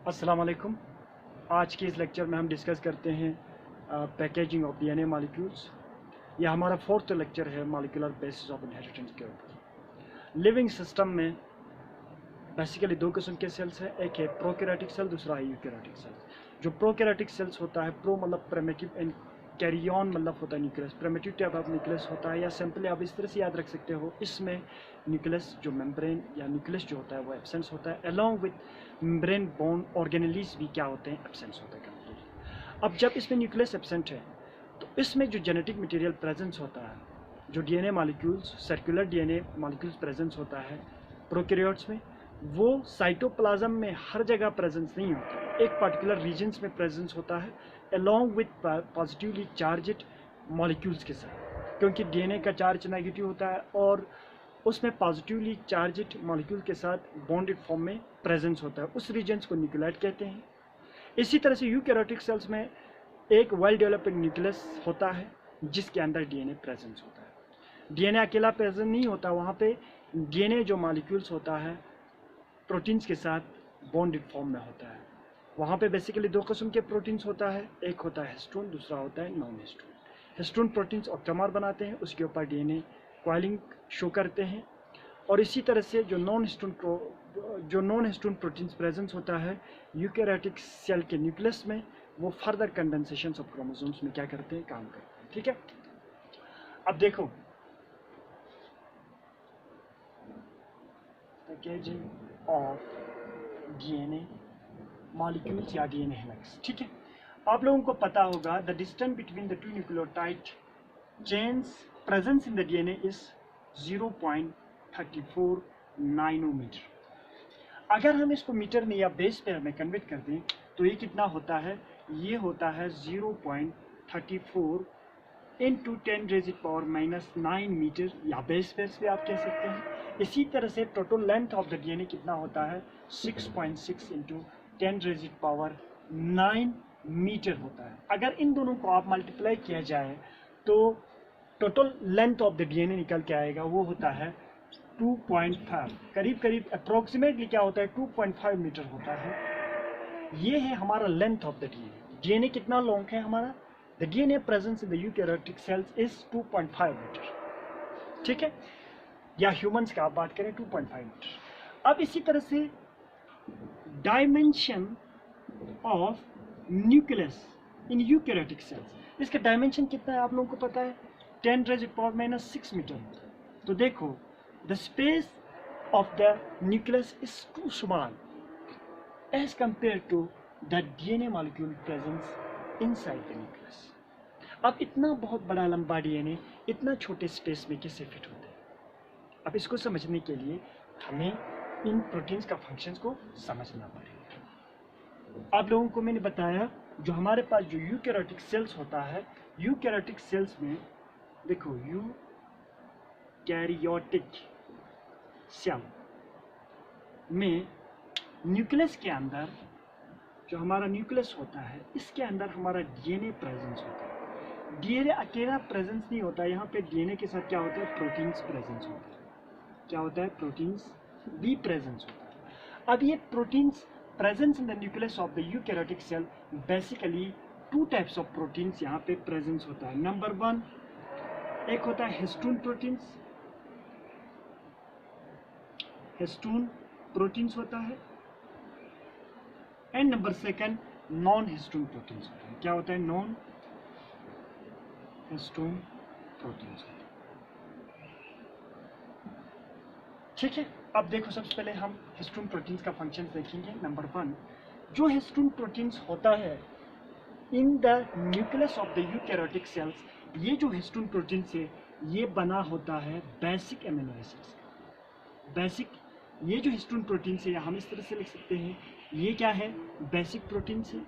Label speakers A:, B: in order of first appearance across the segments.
A: अस्सलाम वालेकुम। आज के इस लेक्चर में हम डिस्कस करते हैं पैकेजिंग ऑफ डीएनए मॉलिक्यूल्स। यह हमारा फोर्थ लेक्चर है मॉलिक्यूलर बेसिस ऑफ इनहेरिटेंस के ऊपर। लिविंग सिस्टम में बेसिकली दो किस्म के सेल्स हैं, एक है प्रोकैरियोटिक सेल, दूसरा है यूकैरियोटिक सेल। जो प्रोकैरियोटिक सेल्स होता है, प्रो मतलब प्रिमिटिव एंड कैरी ऑन मतलब होता है nucleus, primitive type of nucleus होता है, या सिंपली आप इस तरह से याद रख सकते हो, इसमें न्यूक्लियस जो मेम्ब्रेन या न्यूक्लियस जो होता है वो एब्सेंस होता है, along with membrane bond organelles भी क्या होते हैं, एब्सेंस होता है कंप्लीटली। अब जब इसमें न्यूक्लियस एब्सेंट है तो इसमें जो जेनेटिक मटेरियल प्रेजेंस होता है, जो DNA molecules, circular DNA molecules presence होता है प्रोकैरियोट्स में, वो साइटोप्लाज्म में हर जगह प्रेजेंस नहीं होता, एक पर्टिकुलर रीजन्स में प्रेजेंस होता है along with positively charged molecules के साथ, क्योंकि डीएनए का चार्ज नेगेटिव होता है और उसमें पॉजिटिवली चार्जड मॉलिक्यूल के साथ बॉन्डेड फॉर्म में प्रेजेंस होता है, उस रीजन्स को न्यूक्लियोइड कहते हैं। इसी तरह से यूकैरियोटिक सेल्स में एक वेल डेवलप्ड न्यूक्लियस होता है जिसके अंदर डीएनए प्रेजेंस होता है। डीएनए अकेला प्रेजेंट नहीं होता, वहाँ पे डीएनए जो मॉलिक्यूल्स होता है प्रोटीन्स के साथ बॉन्डेड फॉर्म में होता है। वहाँ पे बेसिकली दो किस्म के प्रोटीन्स होता है, एक होता है हिस्टोन, दूसरा होता है non histone. Histone proteins octamer बनाते हैं, उसके ऊपर डीएनए कॉइलिंग शो करते हैं, और इसी तरह से जो नॉन हिस्टोन प्रोटीन्स प्रेजेंस होता है यूकैरियोटिक सेल के न्यूक्लियस में, वो फर्दर कंडेंसेशन ऑफ क्रोमोसोम्स में क्या करते हैं, काम करते हैं। ठीक है, अब देखो पैकेजिंग ऑफ डीएनए मॉलिक्यूल्स या डीएनए हेलिक्स। ठीक है, आप लोगों को पता होगा the distance between the two nucleotide chains presence in the DNA is 0.34 nanometer. अगर हम इसको मीटर में या बेस पेयर में कन्वर्ट कर दें तो ये कितना होता है, ये होता है 0.34 इंटू 10⁻⁻⁹ मीटर, या बेस पेयर भी आप कह सकते हैं। इसी तरह से total length of the DNA कितना होता है, 6.6 इंटू 10⁻⁹ मीटर होता है। अगर इन दोनों को आप मल्टीप्लाई किया जाए तो total length of the DNA निकल के आएगा, वो होता है 2.5, करीब करीब अप्रोक्सीमेटली क्या होता है, 2.5 मीटर होता है। ये है हमारा length of the DNA. DNA कितना लॉन्ग है हमारा, the DNA presence in the eukaryotic cells is 2.5 metre. ठीक है, या ह्यूमंस का आप बात करें 2.5 मीटर। अब इसी तरह से dimension of nucleus in eukaryotic cells, इसका डायमेंशन कितना है आप लोगों को पता है, 10⁻⁻⁶ मीटर। तो देखो the space of the nucleus is too small as compared to the DNA molecule presence inside the nucleus। अब इतना बहुत बड़ा लंबा डीएनए इतना छोटे स्पेस में कैसे फिट होता है। अब इसको समझने के लिए हमें इन प्रोटीन्स का फंक्शंस को समझना पड़ेगा। आप लोगों को मैंने बताया जो हमारे पास जो यूकैरियोटिक सेल्स होता है, यूकैरियोटिक सेल्स में देखो यूकैरियोटिक सेल में न्यूक्लियस के अंदर जो हमारा न्यूक्लियस होता है, इसके अंदर हमारा डीएनए प्रेजेंस होता है। डीएनए अकेला प्रेजेंस नहीं होता, यहाँ पे डीएनए के साथ क्या होता है, प्रोटीन्स प्रेजेंस होता है। क्या होता है, प्रोटीन्स भी प्रेजेंस होता है। अब ये proteins presence in the nucleus of the eukaryotic cell, basically two types of proteins यहाँ पे प्रेजेंस होता है। नंबर 1 एक होता है हिस्टोन प्रोटीन्स, हिस्टोन प्रोटीन्स होता है, and number 2 non histone proteins होता है। क्या होता है, नॉन हिस्टोन प्रोटीन्स होता है। ठीक है, अब देखो सबसे पहले हम हिस्टोन प्रोटीन्स का फंक्शन देखेंगे। नंबर 1 जो हिस्टोन प्रोटीन्स होता है इन the nucleus of the eukaryotic sales, ये जो हिस्टोन प्रोटीन से ये बना होता है बेसिक एमिनो एसिड्स का। बेसिक ये जो हिस्टोन प्रोटीन से हम इस तरह से लिख सकते हैं, ये क्या है, बेसिक प्रोटीन से।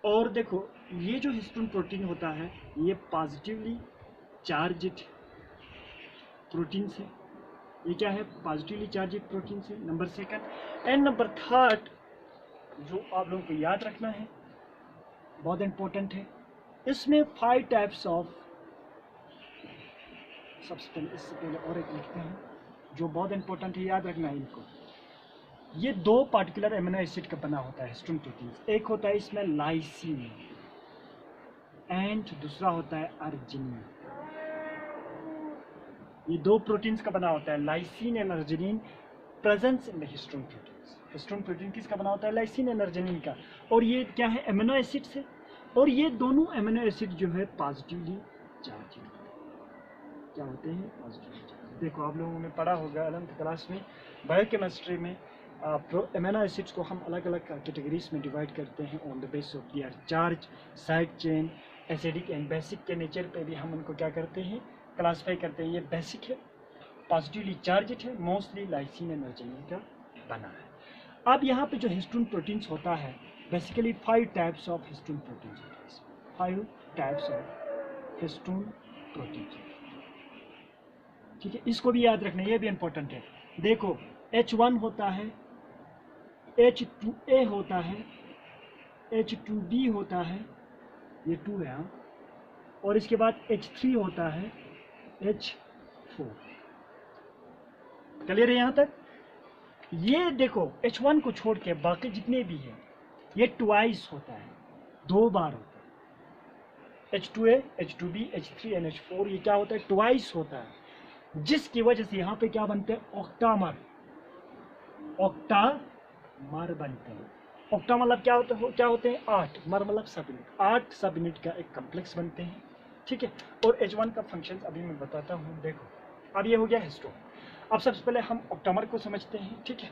A: और देखो ये जो हिस्टोन प्रोटीन होता है ये पॉजिटिवली चार्जड प्रोटीन से, ये क्या है, पॉजिटिवली चार्जड प्रोटीन से। नंबर 2 एंड नंबर 3 जो आप लोगों को याद रखना है, बहुत इंपॉर्टेंट है, इसमें 5 टाइप्स ऑफ, सबसे पहले इससे पहले और एक लिखते हैं जो बहुत इंपॉर्टेंट है, याद रखना है इनको। ये दो पार्टिकुलर एमिनो एसिड का बना होता है हिस्टोन प्रोटीन। एक होता है इसमें लाइसिन एंड दूसरा होता है अर्जिनिन। ये दो प्रोटीन्स का बना होता है, lysine and arginine presence in the histone proteins. Histone protein किसका बना होता है? लाइसिन एंड अर्जिनिन का। और ये क्या है? एमिनो एसिड्स है। और ये दोनों एमिनो एसिड जो है पॉजिटिवली चार्ज क्या होते हैं? Positively charge. देखो आप लोगों ने पढ़ा होगा 11th क्लास में बायोकेमिस्ट्री में एमिनो एसिड्स को हम अलग अलग कैटेगरीज में डिवाइड करते हैं on the basis of their charge, side chain, acidic and basic के नेचर पे भी हम उनको क्या करते हैं? क्लासीफाई करते हैं। ये बेसिक है, पॉजिटिवली चार्ज है, मोस्टली लाइसिन एंड अर्जिनिन का बना है। अब यहाँ पे जो हिस्टोन प्रोटीन्स होता है basically 5 types of histone proteins होता है। 5 टाइप्स ऑफ हिस्टोन प्रोटीन्स, ठीक है, इसको भी याद रखना, ये भी इंपॉर्टेंट है। देखो H1 होता है, H2A होता है, H2B होता है, ये 2 है हाँ, और इसके बाद H3 होता है, H4। क्लियर है यहाँ तक? ये देखो H1 को छोड़ के बाकी जितने भी हैं ये ट्वाइस होता है, 2 बार होता है। H2A, H2B, H3 and H4 ये क्या होता है? ट्वाइस होता है, जिसकी वजह से यहाँ पे क्या बनते हैं? ऑक्टामर। ऑक्टामर बनते हैं। ऑक्टा मतलब क्या होते हैं? 8, मर मतलब सब यूनिट, 8 सब यूनिट का एक कम्प्लेक्स बनते हैं, ठीक है। और H1 का फंक्शन अभी मैं बताता हूँ। देखो अब ये हो गया हिस्टोन। अब सबसे पहले हम ऑक्टामर को समझते हैं, ठीक है।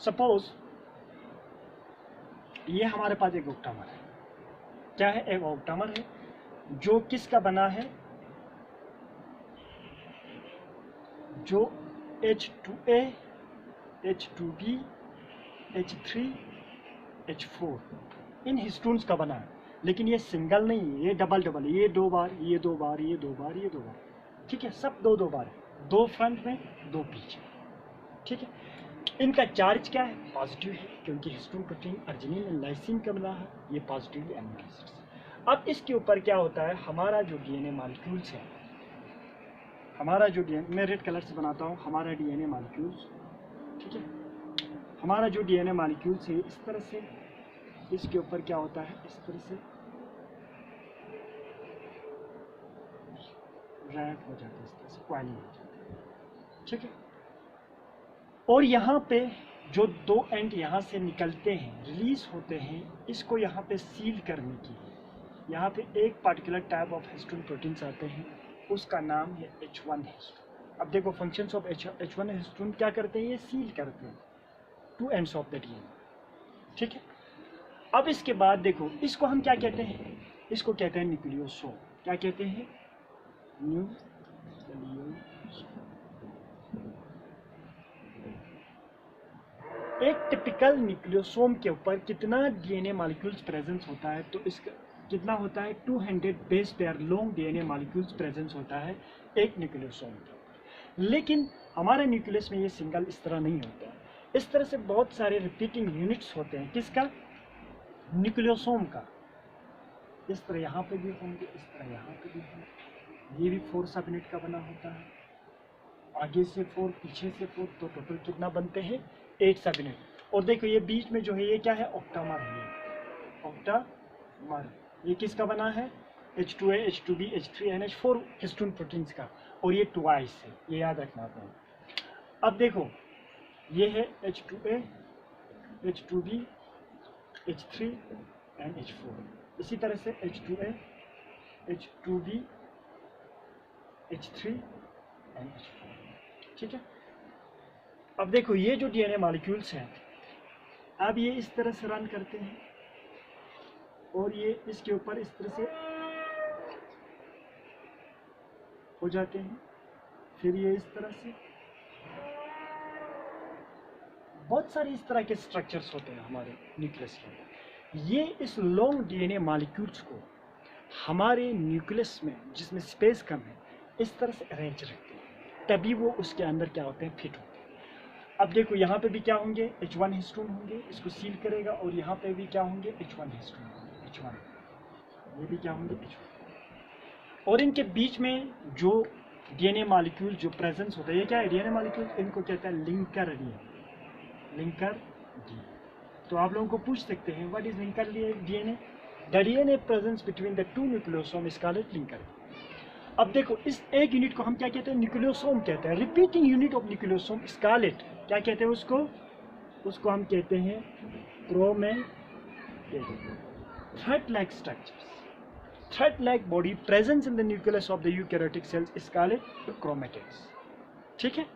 A: सपोज ये हमारे पास एक ऑक्टामर है। क्या है? एक ऑक्टामर है जो किसका बना है? जो H2A, H2B, H3, H4 इन हिस्टोन्स का बना है। लेकिन ये सिंगल नहीं है, ये डबल डबल, ये 2 बार, ये 2 बार, ये 2 बार, ये 2 बार, ठीक है। सब 2 बार है, 2 फ्रंट में 2 पीछे, ठीक है। इनका चार्ज क्या है? पॉजिटिव है, क्योंकि histone protein arginine and lysine का बना है, ये पॉजिटिव एमिनो एसिड्स। अब इसके ऊपर क्या होता है? हमारा जो डीएनए मॉलिक्यूल्स है, हमारा जो डीएनए, मैं रेड कलर से बनाता हूँ, हमारा डीएनए मॉलिक्यूल्स, ठीक है। हमारा जो डीएनए मॉलिक्यूल्स है इस तरह से, इसके ऊपर क्या होता है? इस तरह से रैप हो जाता है, इस तरह से क्वाइलिंग हो जाता है, ठीक है। और यहाँ पे जो 2 एंड यहाँ से निकलते हैं, रिलीज होते हैं, इसको यहाँ पे सील करने की यहाँ पे एक particular type of histone proteins आते हैं, उसका नाम है H1 हिस्टोन। अब देखो फंक्शंस ऑफ H1 हिस्टोन क्या करते हैं? ये सील करते हैं 2 एंड्स ऑफ द डीएनए, ठीक है। अब इसके बाद देखो इसको हम क्या कहते हैं? इसको कहते हैं न्यूक्लियोसोम। क्या कहते हैं? न्यूक्लियोसोम। एक टिपिकल न्यूक्लियोसोम के ऊपर कितना डीएनए मॉलिक्यूल्स प्रेजेंस होता है? तो इसका कितना होता है? 200 base pair long DNA molecules presence होता है एक न्यूक्लियोसोम के ऊपर। लेकिन हमारे न्यूक्लियस में ये सिंगल इस तरह नहीं होता है। इस तरह से बहुत सारे रिपीटिंग यूनिट्स होते हैं। किसका? न्यूक्लियोसोम का। इस तरह यहाँ पे भी होंगे, इस तरह यहाँ पे भी होंगे। ये भी 4 सब यूनिट का बना होता है, आगे से 4, पीछे से 4, तो टोटल कितना बनते हैं? 8 सब यूनिट। और देखो ये बीच में जो है ये क्या है? ऑक्टामर है। ऑक्टामर ये किसका बना है? H2A, H2B, H3 and H4 histone proteins का। और ये ट्वाइस है, ये याद रखना आपको। अब देखो ये है H2A, H2B, H3 and H4। इसी तरह से H2A, H2B, H3 and H4, ठीक है। अब देखो ये जो डीएनए मॉलिक्यूल्स हैं, अब ये इस तरह से रन करते हैं और ये इसके ऊपर इस तरह से हो जाते हैं, फिर ये इस तरह से। बहुत सारे इस तरह के स्ट्रक्चर्स होते हैं हमारे न्यूक्लियस के। ये इस लॉन्ग डीएनए मॉलिक्यूल्स को हमारे न्यूक्लियस में, जिसमें स्पेस कम है, इस तरह से अरेंज रखते हैं, तभी वो उसके अंदर क्या होते हैं? फिट होते हैं। अब देखो यहाँ पे भी क्या होंगे? H1 हिस्टोन होंगे, इसको सील करेगा। और यहाँ पे भी क्या होंगे? H1 हिस्टोन होंगे, H1। ये भी क्या होंगे? H1। और इनके बीच में जो डीएनए मॉलिक्यूल जो प्रेजेंस होता है, ये क्या है? डीएनए मॉलिक्यूल, इनको कहते हैं लिंकर डीएनए, लिंकर तो आप लोगों को पूछ सकते हैं what is linker DNA? The DNA presence between the to nucleosome is called linker. अब देखो इस एक यूनिट को हम क्या कहते हैं? न्यूक्लियोसोम कहते हैं। Repeating unit of nucleosome is called, क्या कहते हैं उसको? उसको हम कहते हैं chromatid. Thread-like structures, thread-like body presence in the nucleus of the eukaryotic cells is called chromatids. ठीक है,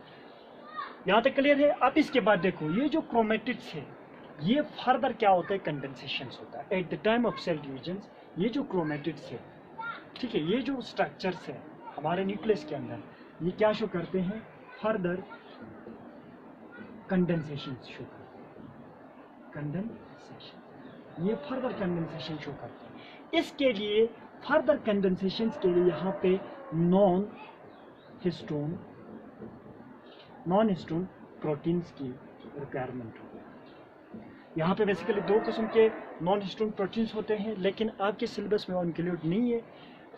A: यहाँ तक क्लियर है? अब इसके बाद देखो ये जो क्रोमैटिड्स है ये फर्दर क्या होता है? कंडेंसेशन होता है at the time of cell division. ये जो क्रोमैटिड्स है, ठीक है, ये जो स्ट्रक्चर्स है हमारे न्यूक्लियस के अंदर, ये क्या शो करते हैं? फर्दर कंडेंसेशन शो करते हैं। कंडेंसेशन, ये फर्दर कंडेंसेशन शो करते हैं। इसके लिए फर्दर कंडेंसेशन के लिए यहाँ पे नॉन हिस्टोन प्रोटीन्स की रिक्वायरमेंट होगी। यहाँ पे बेसिकली दो किस्म के नॉन हिस्टोन प्रोटीन्स होते हैं, लेकिन आपके सिलेबस में वो इंक्लूड नहीं है,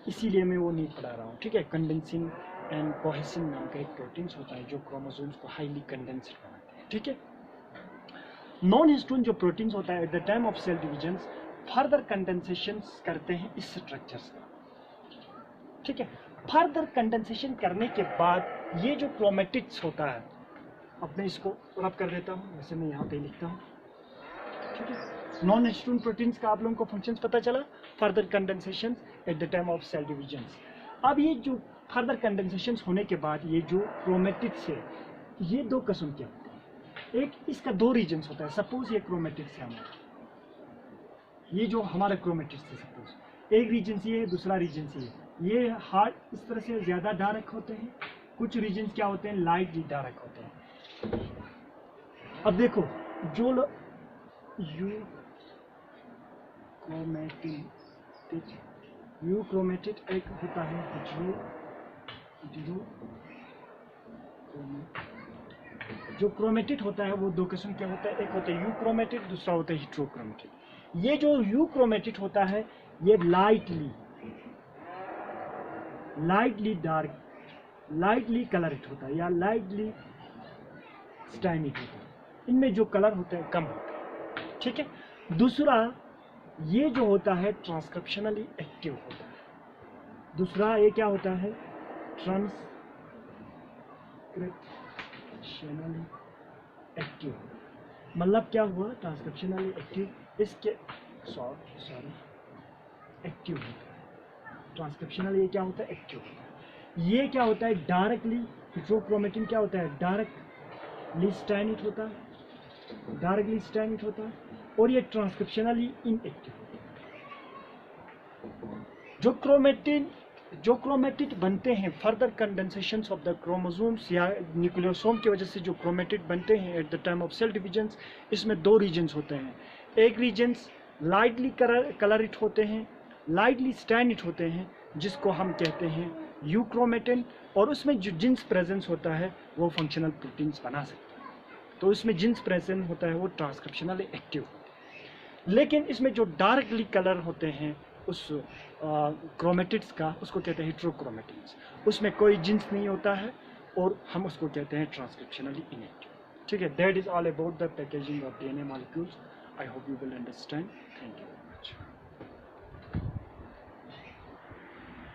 A: इसीलिए मैं वो नहीं पढ़ा रहा हूँ। ठीक है, कंडेंसिंग एंड कोहेसिन नाम का एक प्रोटीन्स होता है जो क्रोमोसोम्स को हाईली कंडेंस्ड बनाते हैं। ठीक है, नॉन हिस्टोन जो प्रोटीन्स होता है at the time of cell division further condensation करते हैं इस स्ट्रक्चर्स का। ठीक है, फर्दर कंडेंसेशन करने के बाद ये जो क्रोमैटिड्स होता है, अब मैं इसको रब कर देता हूँ, वैसे मैं यहाँ पे लिखता हूँ। ठीक है, नॉन हिस्टोन प्रोटीन्स का आप लोगों को फंक्शंस पता चला, further condensation at the time of cell division. अब ये जो फर्दर कंडेंसेशन होने के बाद ये जो क्रोमैटिड्स है ये दो किस्म के होते हैं। एक इसका दो रीजन्स होता है। सपोज ये क्रोमैटिड्स है हमारा, ये जो हमारा क्रोमैटिड्स है, सपोज एक रीजन ये है, दूसरा रीजन ये है। ये हार्ड इस तरह से ज्यादा डार्क होते हैं, कुछ रीजन्स क्या होते हैं? लाइटली डार्क होते हैं। अब देखो जो यूक्रोमैटिड एक होता है जो क्रोमैटिड होता है वो दो किस्म के होता है, एक होता है यूक्रोमैटिड, दूसरा होता है हेटेरोक्रोमैटिड। ये जो यूक्रोमैटिड होता है ये लाइटली डार्क, लाइटली कलरिड होता है या लाइटली स्टाइनिड होता है। इनमें जो कलर होता है कम होता है। ठीक है, दूसरा ये जो होता है ट्रांसक्रिप्शनली एक्टिव होता है। दूसरा ये क्या होता है? Transcriptionally active. मतलब क्या हुआ? ट्रांसक्रिप्शनली एक्टिव, इसके सॉरी एक्टिव होता है। ट्रांसक्रिप्शनली ये क्या होता है? एक्टिव होता है। ये क्या होता है? डार्कली, हेटेरोक्रोमैटिन क्या होता है? डार्कली स्टाइनिड होता है, डार्कली स्टाइनिड होता है। और ये ट्रांसक्रिप्शनली इनएक्टिव होता है। जो क्रोमैटिड बनते हैं further condensation of the chromosomes या न्यूक्लियोसोम की वजह से जो क्रोमैटिड बनते हैं at the time of cell division, इसमें दो रीजन्स होते हैं। एक रीजन्स लाइटली कलरिड होते हैं, लाइटली स्टैनिड होते हैं, जिसको हम कहते हैं यूक्रोमैटिन, और उसमें जो जिन्स प्रेजेंस होता है वो फंक्शनल प्रोटीन्स बना सकते हैं। तो इसमें जिन्स प्रेजेंस होता है वो ट्रांसक्रिप्शनली एक्टिव होते हैं। लेकिन इसमें जो डार्कली कलर होते हैं उस क्रोमैटिड्स का, उसको कहते हैं हेटेरोक्रोमैटिन्स। उसमें कोई जिन्स नहीं होता है और हम उसको कहते हैं ट्रांसक्रिप्शनली इनएक्टिव। ठीक है, that is all about the packaging of DNA molecules. I hope you will understand. Thank you.